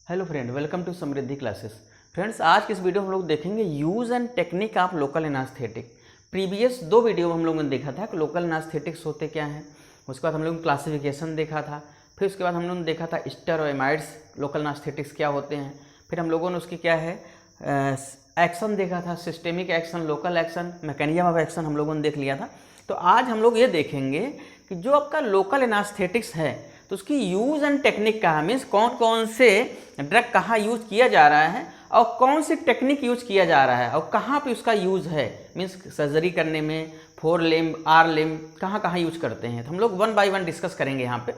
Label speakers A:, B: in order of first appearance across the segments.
A: Hello friend, welcome to Samriddhi classes. Friends, आज की इस वीडियो में हम लोग देखेंगे use and technique of local anaesthetic. Previous दो वीडियो में हम लोगों ने देखा था कि लोकल एनास्थेटिक्स होते क्या हैं। उसके बाद हम लोगों ने क्लासिफिकेशन देखा था। फिर उसके बाद हम लोगों ने देखा था स्टेरॉइड्स लोकल एनास्थेटिक्स क्या होते हैं। फिर हम लोगों ने उसकी क्या है एक्शन देखा था, systemic action, local action, mechanism of action हम लोगों ने देख लिया था। तो आज हम लोग ये देखेंगे कि जो आपका लोकल एनास्थेटिक्स है तो उसकी यूज़ एंड टेक्निक कहाँ, मीन्स कौन कौन से ड्रग कहाँ यूज किया जा रहा है और कौन सी टेक्निक यूज किया जा रहा है और कहाँ पे उसका यूज़ है। मीन्स सर्जरी करने में 4 लिम्ब, R लिम्ब कहाँ कहाँ यूज करते हैं। तो हम लोग 1 बाय 1 डिस्कस करेंगे। यहाँ पे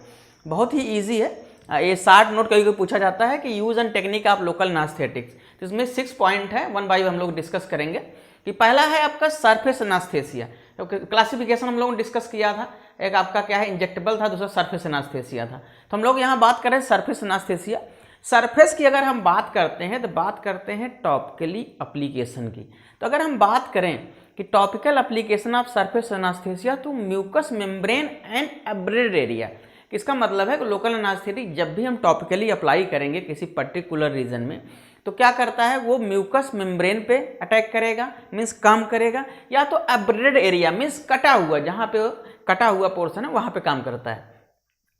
A: बहुत ही ईजी है। ये 60 नोट कभी पूछा जाता है कि use and technique of local anaesthetics. तो इसमें 6 पॉइंट है, 1 बाय 1 हम लोग डिस्कस करेंगे। कि पहला है आपका सरफेस एनास्थेसिया। क्लासिफिकेशन हम लोगों ने डिस्कस किया था। एक आपका क्या है इंजेक्टेबल था, दूसरा सरफेस एनास्थेसिया था। तो हम लोग यहाँ बात करें सरफेस एनास्थेसिया। सरफेस की अगर हम बात करते हैं तो बात करते हैं टॉपिकली एप्लीकेशन की। तो अगर हम बात करें कि टॉपिकल एप्लीकेशन ऑफ सरफेस एनास्थेसिया तो म्यूकस मेम्ब्रेन एंड एब्रेड एरिया। इसका मतलब है कि लोकल एनास्थेटिक जब भी हम टॉपिकली अप्लाई करेंगे किसी पर्टिकुलर रीजन में तो क्या करता है वो म्यूकस मेम्ब्रेन पे अटैक करेगा, मीन्स काम करेगा, या तो एब्रेडेड एरिया मीन्स कटा हुआ, जहाँ पे कटा हुआ पोर्शन है वहाँ पे काम करता है।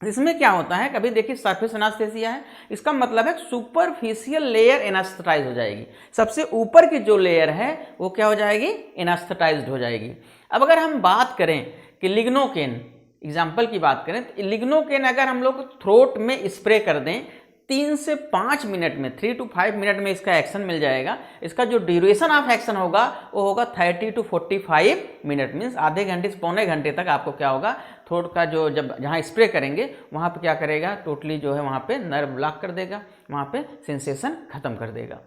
A: इसमें क्या होता है, कभी देखिए सरफेस एनास्थेसिया है, इसका मतलब है सुपरफिशियल लेयर एनास्थेटाइज हो जाएगी। सबसे ऊपर की जो लेयर है वो क्या हो जाएगी, एनास्थेटाइज्ड हो जाएगी। अब अगर हम बात करें कि लिग्नोकेन, एग्जाम्पल की बात करें तो लिग्नोकेन अगर हम लोग थ्रोट में स्प्रे कर दें 3 से 5 मिनट में, 3 to 5 मिनट में इसका एक्शन मिल जाएगा। इसका जो ड्यूरेशन ऑफ एक्शन होगा वो होगा 30 to 45 मिनट, मीन्स आधे घंटे से पौने घंटे तक आपको क्या होगा थ्रोट का जो जब जहाँ स्प्रे करेंगे वहाँ पे क्या करेगा, टोटली जो है वहाँ पे नर्व ब्लॉक कर देगा, वहाँ पे सेंसेशन खत्म कर देगा।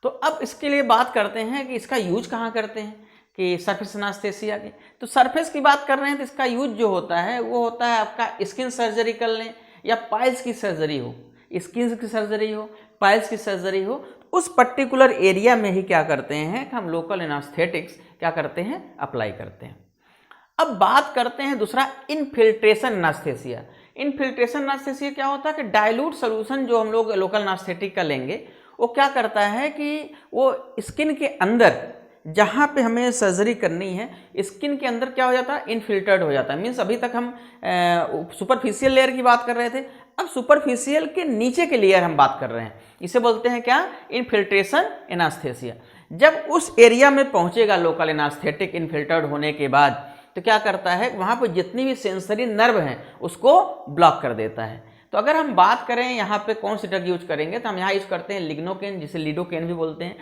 A: तो अब इसके लिए बात करते हैं कि इसका यूज कहाँ करते हैं कि सरफेस एनास्थेसिया की। तो सरफेस की बात कर रहे हैं तो इसका यूज जो होता है वो होता है आपका स्किन सर्जरी कर लें या पाइल्स की सर्जरी हो, स्किन की सर्जरी हो, पाइल्स की सर्जरी हो, उस पर्टिकुलर एरिया में ही क्या करते हैं कि हम लोकल एनास्थेटिक्स क्या करते हैं, अप्लाई करते हैं। अब बात करते हैं दूसरा इनफिल्ट्रेशन एनास्थेसिया। इनफिल्ट्रेशन एनास्थेसिया क्या होता है कि डाइल्यूट सोल्यूशन जो हम लोग लोकल एनास्थेटिक का लेंगे वो क्या करता है कि वो स्किन के अंदर जहाँ पे हमें सर्जरी करनी है स्किन के अंदर क्या हो जाता है, इनफिल्टर्ड हो जाता है। मीन्स अभी तक हम सुपरफिशियल लेयर की बात कर रहे थे, अब सुपरफिशियल के नीचे के लेयर हम बात कर रहे हैं। इसे बोलते हैं क्या, इनफिल्ट्रेशन एनास्थेसिया। जब उस एरिया में पहुंचेगा लोकल एनास्थेटिक इनफिल्टर्ड होने के बाद तो क्या करता है वहाँ पर जितनी भी सेंसरी नर्व हैं उसको ब्लॉक कर देता है। तो अगर हम बात करें यहाँ पे कौन सी ड्रग यूज करेंगे तो हम यहाँ यूज करते हैं लिग्नोकेन, जिसे लिडोकेन भी बोलते हैं।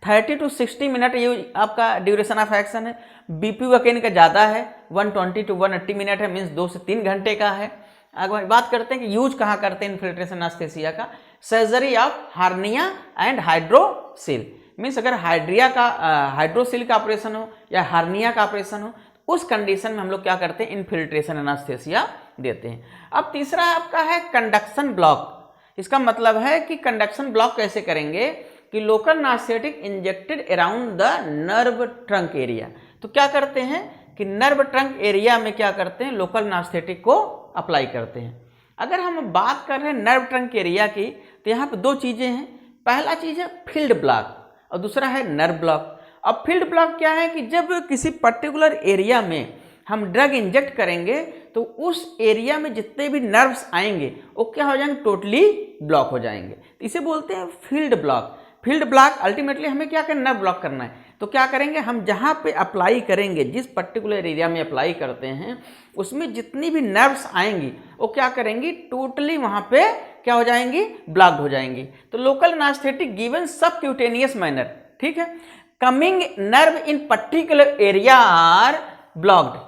A: 30 to 60 मिनट ये आपका ड्यूरेशन ऑफ एक्शन है। बीपीवकेन का ज़्यादा है, 120 to 180 मिनट है, मीन्स 2 से 3 घंटे का है। अगर बात करते हैं कि यूज कहाँ करते हैं इनफिल्ट्रेशन एनास्थेसिया का, surgery of hernia and hydrocele. Means अगर हाइड्रोसिल का ऑपरेशन हो या हार्निया का ऑपरेशन हो उस कंडीशन में हम लोग क्या करते हैं, इनफिल्ट्रेशन एनास्थेसिया देते हैं। अब तीसरा आपका है कंडक्शन ब्लॉक। इसका मतलब है कि कंडक्शन ब्लॉक कैसे करेंगे कि local anaesthetic injected around the nerve trunk area. तो क्या करते हैं कि नर्व ट्रंक एरिया में क्या करते हैं, लोकल एनास्थेटिक को अप्लाई करते हैं। अगर हम बात कर रहे हैं नर्व ट्रंक एरिया की तो यहाँ पे 2 चीज़ें हैं। पहला चीज़ है फील्ड ब्लॉक और दूसरा है नर्व ब्लॉक। अब फील्ड ब्लॉक क्या है कि जब किसी पर्टिकुलर एरिया में हम ड्रग इंजेक्ट करेंगे तो उस एरिया में जितने भी नर्व्स आएंगे वो क्या हो जाएंगे, टोटली ब्लॉक हो जाएंगे। तो इसे बोलते हैं field block. Field block ultimately हमें क्या करना, नर्व ब्लॉक करना है। तो क्या करेंगे, हम जहाँ पे अप्लाई करेंगे, जिस पर्टिकुलर एरिया में अप्लाई करते हैं उसमें जितनी भी नर्व्स आएंगी वो क्या करेंगी, टोटली वहाँ पे क्या हो जाएंगी, ब्लॉक्ड हो जाएंगी। तो local anaesthetic given subcutaneous manner, ठीक है, coming nerve in particular area are blocked.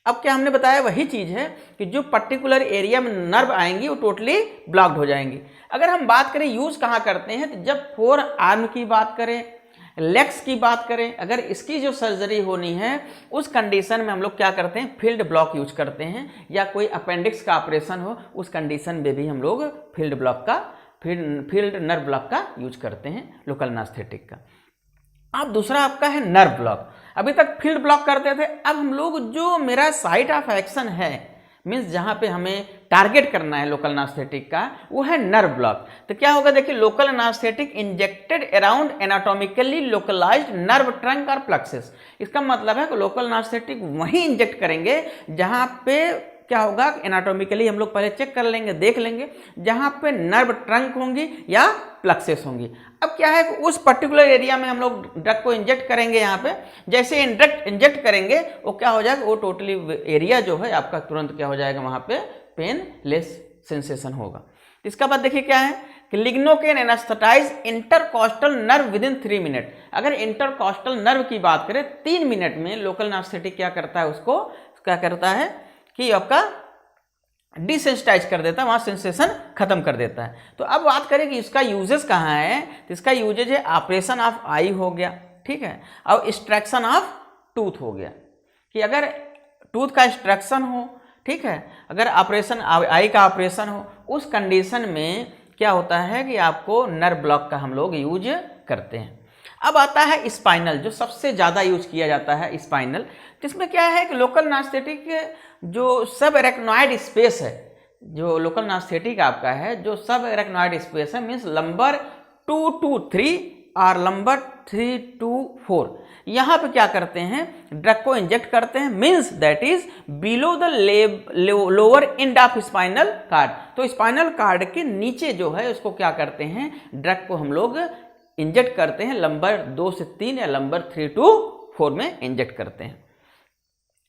A: अब क्या हमने बताया वही चीज है कि जो पर्टिकुलर एरिया में नर्व आएंगी वो टोटली ब्लॉक्ड हो जाएंगी। अगर हम बात करें यूज कहाँ करते हैं तो जब 4 आर्म की बात करें, लेग्स की बात करें, अगर इसकी जो सर्जरी होनी है उस कंडीशन में हम लोग क्या करते हैं, फील्ड ब्लॉक यूज करते हैं। या कोई अपेंडिक्स का ऑपरेशन हो उस कंडीशन में भी हम लोग फील्ड ब्लॉक का, फील्ड नर्व ब्लॉक का यूज करते हैं लोकल एनास्थेटिक का। अब दूसरा आपका है नर्व ब्लॉक। अभी तक फील्ड ब्लॉक करते थे, अब हम लोग जो मेरा साइट ऑफ एक्शन है मीन्स जहाँ पे हमें टारगेट करना है लोकल एनास्थेटिक का वो है नर्व ब्लॉक। तो क्या होगा, देखिए local anaesthetic injected around anatomically localised nerve trunk और प्लक्सेस। इसका मतलब है कि लोकल एनास्थेटिक वहीं इंजेक्ट करेंगे जहाँ पे क्या होगा, एनाटॉमिकली हम लोग पहले चेक कर लेंगे, देख लेंगे जहाँ पे नर्व ट्रंक होंगी या प्लक्सेस होंगी। अब क्या है कि उस पर्टिकुलर एरिया में हम लोग ड्रग को इंजेक्ट करेंगे। यहाँ पे जैसे इंजेक्ट करेंगे वो क्या हो जाएगा, वो टोटली एरिया जो है आपका तुरंत क्या हो जाएगा, वहाँ पे पेनलेस सेंसेशन होगा। इसका बाद देखिए क्या है कि ligno can anaesthetise intercostal nerve within 3 minute. अगर इंटरकॉस्टल नर्व की बात करें 3 मिनट में लोकल एनास्थेटिक क्या करता है, उसको क्या करता है कि आपका डिसेंसिटाइज कर देता है, वहाँ सेंसेशन खत्म कर देता है। तो अब बात करें कि इसका यूजेस कहाँ है, तो इसका यूजेज है ऑपरेशन ऑफ आई हो गया, ठीक है, और एक्सट्रैक्शन ऑफ टूथ हो गया, कि अगर टूथ का एक्सट्रैक्शन हो, ठीक है, अगर ऑपरेशन आई का ऑपरेशन हो, उस कंडीशन में क्या होता है कि आपको नर्व ब्लॉक का हम लोग यूज करते हैं। अब आता है स्पाइनल, जो सबसे ज़्यादा यूज किया जाता है स्पाइनल, जिसमें क्या है कि लोकल एनास्थेटिक जो सब एरेक्नॉइड स्पेस है, जो लोकल एनास्थेटिक आपका है जो सब एरेक्नॉइड स्पेस है, मीन्स नंबर 2 to 3 और नंबर 3 to 4, यहाँ पे क्या करते हैं, ड्रग को इंजेक्ट करते हैं, means that is below the lower end of spinal cord. तो स्पाइनल कार्ड के नीचे जो है उसको क्या करते हैं, ड्रग को हम लोग इंजेक्ट करते हैं, नंबर 2 से 3 या नंबर 3 to 4 में इंजेक्ट करते हैं।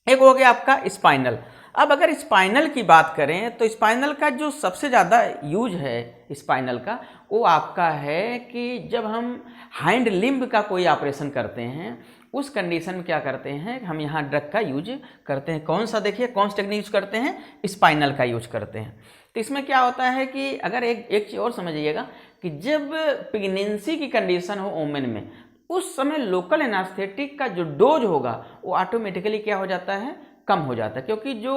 A: एक हो गया आपका स्पाइनल। अब अगर स्पाइनल की बात करें तो स्पाइनल का जो सबसे ज़्यादा यूज है स्पाइनल का, वो आपका है कि जब हम हाइंड लिम्ब का कोई ऑपरेशन करते हैं, उस कंडीशन में क्या करते हैं, हम यहाँ ड्रग का यूज करते हैं। कौन सा, देखिए कौन सा टेक्निक यूज करते हैं, स्पाइनल का यूज करते हैं। तो इसमें क्या होता है कि अगर एक चीज़ और समझिएगा कि जब प्रेगनेंसी की कंडीशन हो वुमेन में, उस समय लोकल एनास्थेटिक का जो डोज होगा वो ऑटोमेटिकली क्या हो जाता है, कम हो जाता है, क्योंकि जो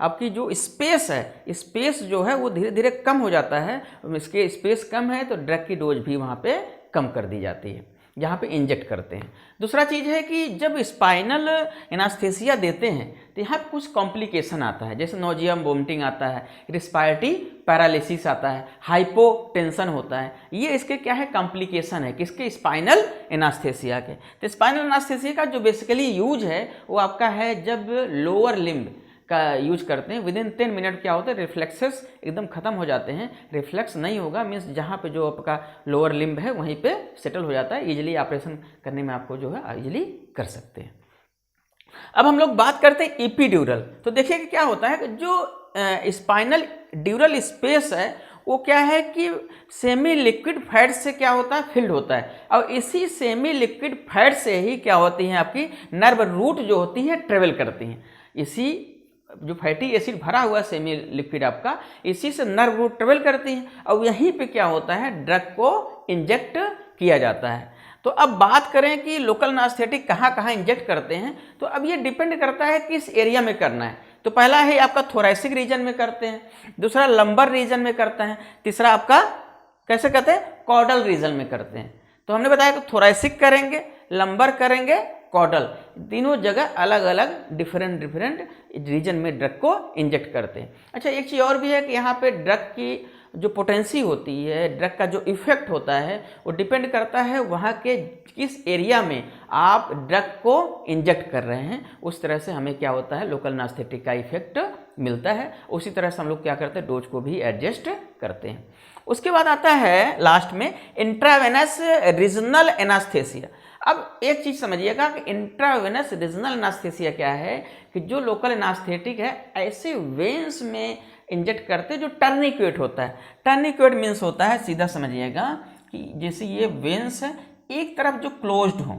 A: आपकी जो स्पेस है, स्पेस जो है वो धीरे धीरे कम हो जाता है। इसके स्पेस कम है तो ड्रग की डोज भी वहाँ पे कम कर दी जाती है जहाँ पे इंजेक्ट करते हैं। दूसरा चीज़ है कि जब स्पाइनल एनास्थेसिया देते हैं तो यहाँ पे कुछ कॉम्प्लिकेशन आता है, जैसे नोजिया वोमिटिंग आता है, रिस्पायरेटरी पैरालिसिस आता है, हाइपोटेंशन होता है। ये इसके क्या है, कॉम्प्लिकेशन है किसके, स्पाइनल एनास्थेसिया के। तो स्पाइनल एनास्थेसिया का जो बेसिकली यूज है वो आपका है जब लोअर लिम्ब का यूज करते हैं, विद इन 10 मिनट क्या होता है, रिफ्लेक्सेस एकदम खत्म हो जाते हैं। रिफ्लेक्स नहीं होगा मीन्स जहाँ पे जो आपका लोअर लिम्ब है वहीं पे सेटल हो जाता है, इजीली ऑपरेशन करने में आपको जो है इजीली कर सकते हैं। अब हम लोग बात करते हैं एपिड्यूरल। तो देखिए कि क्या होता है कि जो स्पाइनल ड्यूरल स्पेस है वो क्या है कि सेमी लिक्विड फैट से क्या होता है, फिल्ड होता है, और इसी सेमी लिक्विड फैट से ही क्या होती है आपकी नर्व रूट जो होती है ट्रेवल करती हैं। इसी जो फैटी एसिड भरा हुआ सेमी लिक्विड आपका, इसी से नर्व रूट ट्रेवल करती हैं और यहीं पे क्या होता है, ड्रग को इंजेक्ट किया जाता है। तो अब बात करें कि लोकल एनास्थेटिक कहाँ कहाँ इंजेक्ट करते हैं, तो अब ये डिपेंड करता है किस एरिया में करना है। तो पहला है आपका थोरैसिक रीजन में करते हैं, दूसरा लंबर रीजन में करता है, तीसरा आपका कैसे कहते हैं, कॉर्डल रीजन में करते हैं। तो हमने बताया कि थोरैसिक करेंगे, लंबर करेंगे, कॉर्डल, तीनों जगह अलग अलग डिफरेंट रीजन में ड्रग को इंजेक्ट करते हैं। अच्छा, एक चीज़ और भी है कि यहाँ पे ड्रग की जो पोटेंसी होती है, ड्रग का जो इफेक्ट होता है वो डिपेंड करता है वहाँ के किस एरिया में आप ड्रग को इंजेक्ट कर रहे हैं, उस तरह से हमें क्या होता है, लोकल एनास्थेटिक का इफेक्ट मिलता है। उसी तरह से हम लोग क्या करते हैं, डोज को भी एडजस्ट करते हैं। उसके बाद आता है लास्ट में इंट्रावेनस रीजनल एनास्थेसिया। अब एक चीज़ समझिएगा कि इंट्रावेनस रीजनल एनास्थेसिया क्या है कि जो लोकल एनास्थेटिक है ऐसे वेन्स में इंजेक्ट करते जो टर्निक्वेट होता है। टर्निक्वेट मीन्स होता है, सीधा समझिएगा कि जैसे ये वेन्स है, एक तरफ जो क्लोज्ड हो,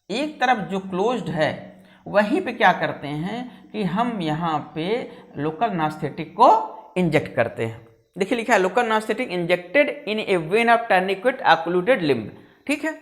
A: एक तरफ जो क्लोज्ड है, वहीं पे क्या करते हैं कि हम यहाँ पे लोकल एनास्थेटिक को इंजेक्ट करते हैं। देखिए लिखा है local anaesthetic injected in a vein of tourniquet occluded limb, ठीक है।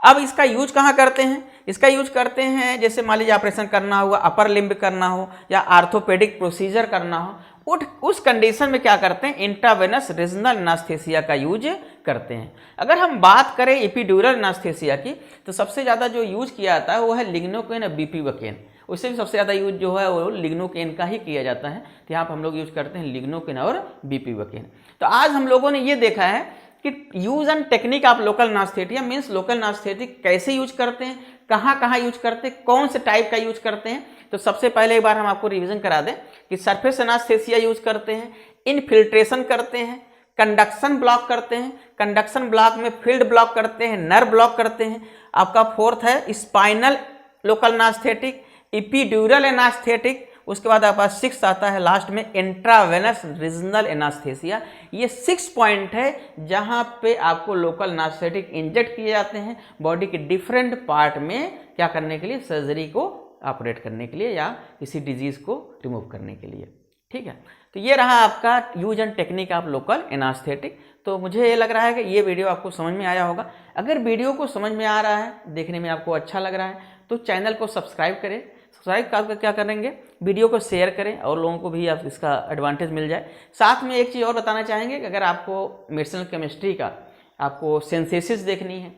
A: अब इसका यूज कहाँ करते हैं, इसका यूज करते हैं जैसे मान लीजिए ऑपरेशन करना हुआ, अपर लिम्ब करना हो या आर्थोपेडिक प्रोसीजर करना हो, उस कंडीशन में क्या करते हैं, इंट्रावेनस रीजनल एनास्थेसिया का यूज करते हैं। अगर हम बात करें एपिड्यूरल एनास्थेसिया की तो सबसे ज़्यादा जो यूज किया जाता है वो है लिग्नोकेन और बीपीवकेन। उससे भी सबसे ज़्यादा यूज जो है वो लिग्नोकेन का ही किया जाता है। तो यहाँ पर हम लोग यूज करते हैं लिग्नोकेन और बीपीवोकेन। तो आज हम लोगों ने ये देखा है कि use and technique of local anaesthesia means local anaesthetic कैसे यूज करते हैं, कहाँ कहाँ यूज करते हैं, कौन से टाइप का यूज करते हैं। तो सबसे पहले एक बार हम आपको रिवीजन करा दें कि सरफेस एनास्थेसिया यूज करते हैं, इनफिल्ट्रेशन करते हैं, कंडक्शन ब्लॉक करते हैं, कंडक्शन ब्लॉक में फील्ड ब्लॉक करते हैं, नर्व ब्लॉक करते हैं। आपका फोर्थ है spinal local anaesthetic, epidural anaesthetic, उसके बाद आपका सिक्स आता है लास्ट में इंट्रावेनस रीजनल एनास्थेसिया। ये 6 पॉइंट है जहां पे आपको लोकल एनास्थेटिक इंजेक्ट किए जाते हैं बॉडी के डिफरेंट पार्ट में, क्या करने के लिए, सर्जरी को ऑपरेट करने के लिए या किसी डिजीज को रिमूव करने के लिए। ठीक है, तो ये रहा आपका use and technique of local anaesthetic. तो मुझे ये लग रहा है कि ये वीडियो आपको समझ में आया होगा। अगर वीडियो को समझ में आ रहा है, देखने में आपको अच्छा लग रहा है, तो चैनल को सब्सक्राइब करें। सब्सक्राइब करके क्या करेंगे, वीडियो को शेयर करें और लोगों को भी आप इसका एडवांटेज मिल जाए। साथ में एक चीज़ और बताना चाहेंगे कि अगर आपको मेडिसिनल केमिस्ट्री का आपको सिंथेसिस देखनी है,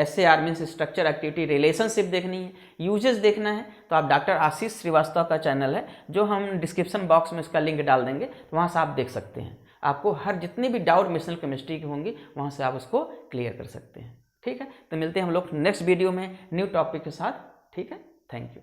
A: SAR means structure activity relationship देखनी है, यूजेस देखना है, तो आप डॉक्टर आशीष श्रीवास्तव का चैनल है जो हम डिस्क्रिप्शन बॉक्स में इसका लिंक डाल देंगे, तो वहाँ से आप देख सकते हैं। आपको हर जितने भी डाउट मेडिसिनल केमिस्ट्री की होंगी वहाँ से आप उसको क्लियर कर सकते हैं। ठीक है, तो मिलते हैं हम लोग नेक्स्ट वीडियो में न्यू टॉपिक के साथ। ठीक है, थैंक यू।